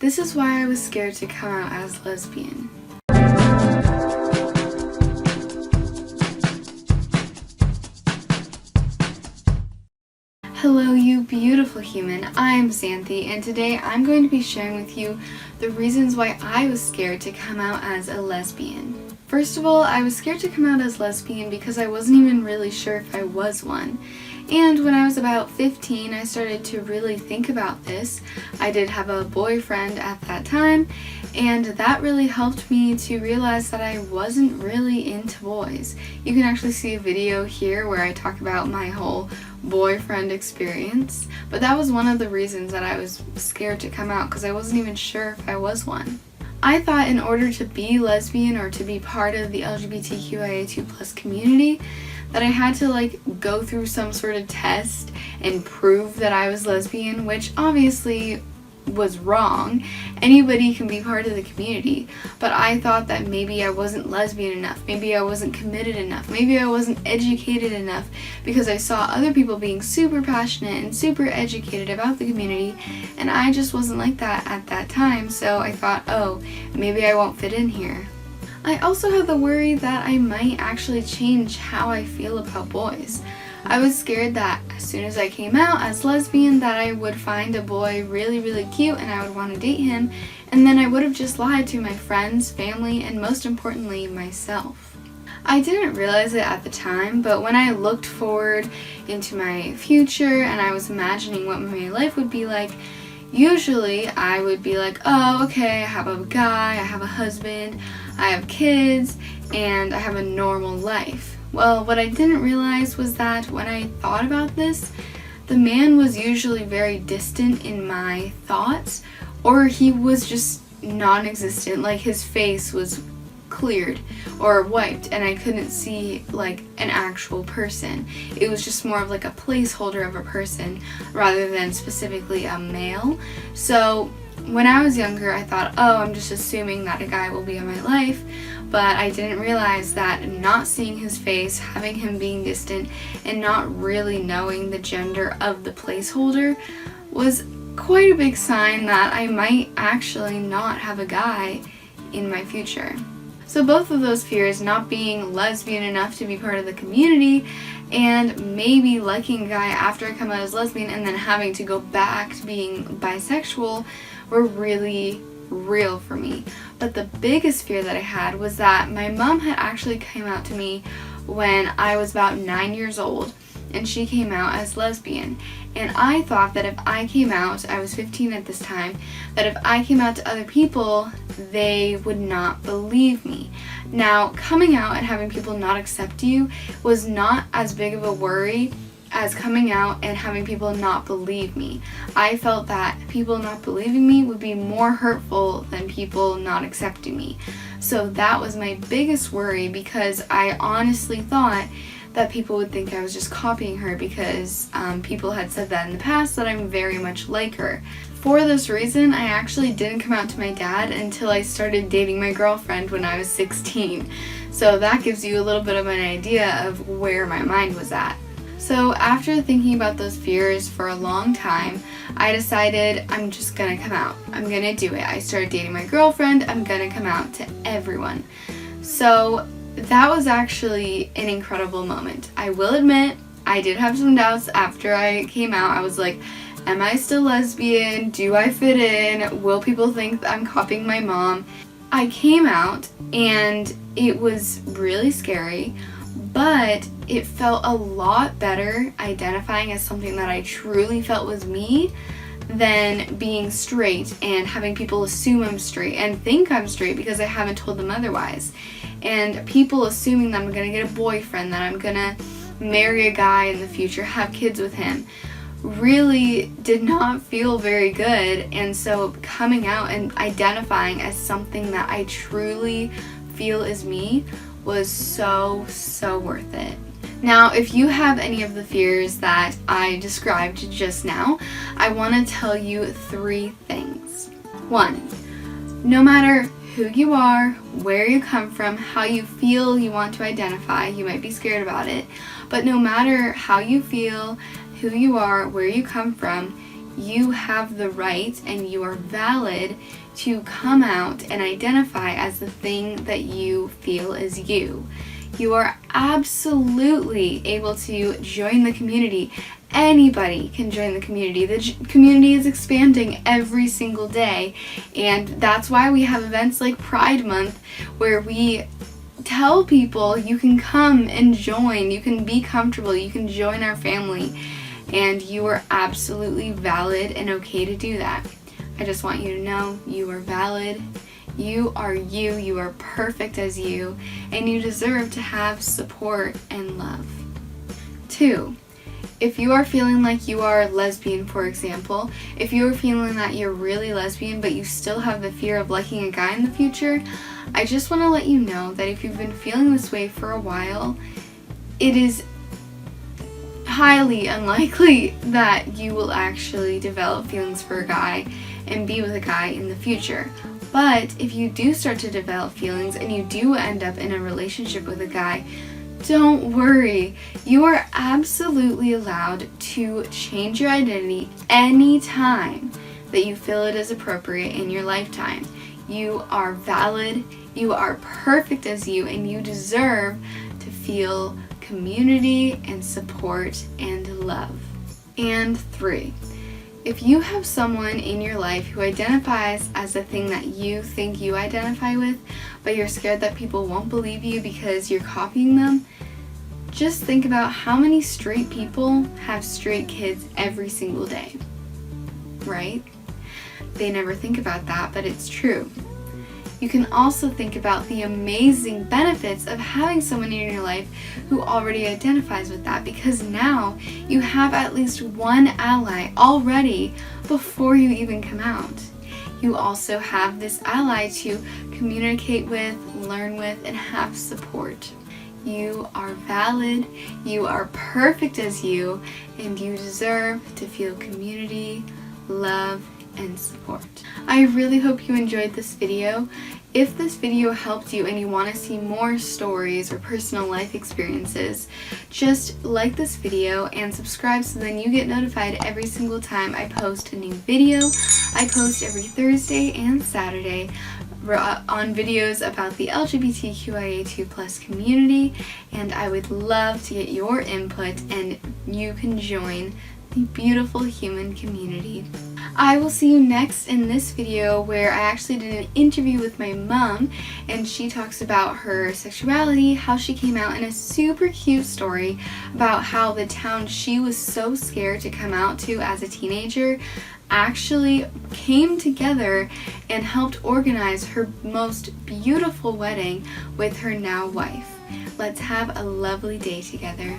This is why I was scared to come out as lesbian. Hello you beautiful human, I'm Xanthe, and today I'm going to be sharing with you the reasons why I was scared to come out as a lesbian. First of all, I was scared to come out as lesbian because I wasn't even really sure if I was one. And when I was about 15, I started to really think about this. I did have a boyfriend at that time, and that really helped me to realize that I wasn't really into boys. You can actually see a video here where I talk about my whole boyfriend experience, but that was one of the reasons that I was scared to come out, because I wasn't even sure if I was one. I thought in order to be lesbian or to be part of the LGBTQIA2+ community that I had to go through some sort of test and prove that I was lesbian, which obviously was wrong. Anybody can be part of the community, but I thought that maybe I wasn't lesbian enough, maybe I wasn't committed enough, maybe I wasn't educated enough, because I saw other people being super passionate and super educated about the community, and I just wasn't like that at that time, so I thought, oh, maybe I won't fit in here. I also had the worry that I might actually change how I feel about boys. I was scared that as soon as I came out as lesbian that I would find a boy really, really cute and I would want to date him, and then I would have just lied to my friends, family, and most importantly, myself. I didn't realize it at the time, but when I looked forward into my future and I was imagining what my life would be like, usually I would be like, oh, okay, I have a guy, I have a husband, I have kids, and I have a normal life. Well, what I didn't realize was that when I thought about this, the man was usually very distant in my thoughts, or he was just non-existent, like his face was cleared or wiped and I couldn't see an actual person. It was just more of a placeholder of a person rather than specifically a male. So when I was younger, I thought, oh, I'm just assuming that a guy will be in my life, but I didn't realize that not seeing his face, having him being distant, and not really knowing the gender of the placeholder was quite a big sign that I might actually not have a guy in my future. So both of those fears, not being lesbian enough to be part of the community and maybe liking a guy after I come out as lesbian and then having to go back to being bisexual, were really real for me. But the biggest fear that I had was that my mom had actually come out to me when I was about 9 years old, and she came out as lesbian. And I thought that if I came out, I was 15 at this time, that if I came out to other people, they would not believe me. Now, coming out and having people not accept you was not as big of a worry as coming out and having people not believe me. I felt that people not believing me would be more hurtful than people not accepting me. So that was my biggest worry, because I honestly thought that people would think I was just copying her, because people had said that in the past, that I'm very much like her. For this reason, I actually didn't come out to my dad until I started dating my girlfriend when I was 16. So that gives you a little bit of an idea of where my mind was at. So after thinking about those fears for a long time, I decided I'm just gonna come out. I'm gonna do it. I started dating my girlfriend. I'm gonna come out to everyone. So that was actually an incredible moment. I will admit, I did have some doubts after I came out. I was like, am I still lesbian? Do I fit in? Will people think that I'm copying my mom? I came out and it was really scary, but it felt a lot better identifying as something that I truly felt was me than being straight and having people assume I'm straight and think I'm straight because I haven't told them otherwise. And people assuming that I'm gonna get a boyfriend, that I'm gonna marry a guy in the future, have kids with him, really did not feel very good. And so coming out and identifying as something that I truly feel is me was so worth it. Now, if you have any of the fears that I described just now, I want to tell you 3 things. 1, no matter who you are, where you come from, how you feel you want to identify, you might be scared about it, but no matter how you feel, who you are, where you come from, You have the right and you are valid to come out and identify as the thing that you feel is you. You are absolutely able to join the community. Anybody can join the community. The community is expanding every single day, and that's why we have events like Pride Month where we tell people you can come and join, you can be comfortable, you can join our family, and you are absolutely valid and okay to do that. I just want you to know you are valid, you are perfect as you, and you deserve to have support and love. 2. If you are feeling like you are lesbian, for example, if you are feeling that you're really lesbian but you still have the fear of liking a guy in the future, I just want to let you know that if you've been feeling this way for a while, it is highly unlikely that you will actually develop feelings for a guy and be with a guy in the future. But if you do start to develop feelings and you do end up in a relationship with a guy, don't worry. You are absolutely allowed to change your identity anytime that you feel it is appropriate in your lifetime. You are valid, you are perfect as you, and you deserve to feel community and support and love. And 3. If you have someone in your life who identifies as the thing that you think you identify with, but you're scared that people won't believe you because you're copying them, just think about how many straight people have straight kids every single day, right? They never think about that, but it's true. You can also think about the amazing benefits of having someone in your life who already identifies with that, because now you have at least one ally already before you even come out. You also have this ally to communicate with, learn with, and have support. You are valid, you are perfect as you, and you deserve to feel community, love, and support. I really hope you enjoyed this video. If this video helped you and you want to see more stories or personal life experiences, just like this video and subscribe so then you get notified every single time I post a new video. I post every Thursday and Saturday on videos about the LGBTQIA2+ community, and I would love to get your input and you can join the beautiful human community. I will see you next in this video where I actually did an interview with my mom, and she talks about her sexuality, how she came out, and a super cute story about how the town she was so scared to come out to as a teenager actually came together and helped organize her most beautiful wedding with her now wife. Let's have a lovely day together.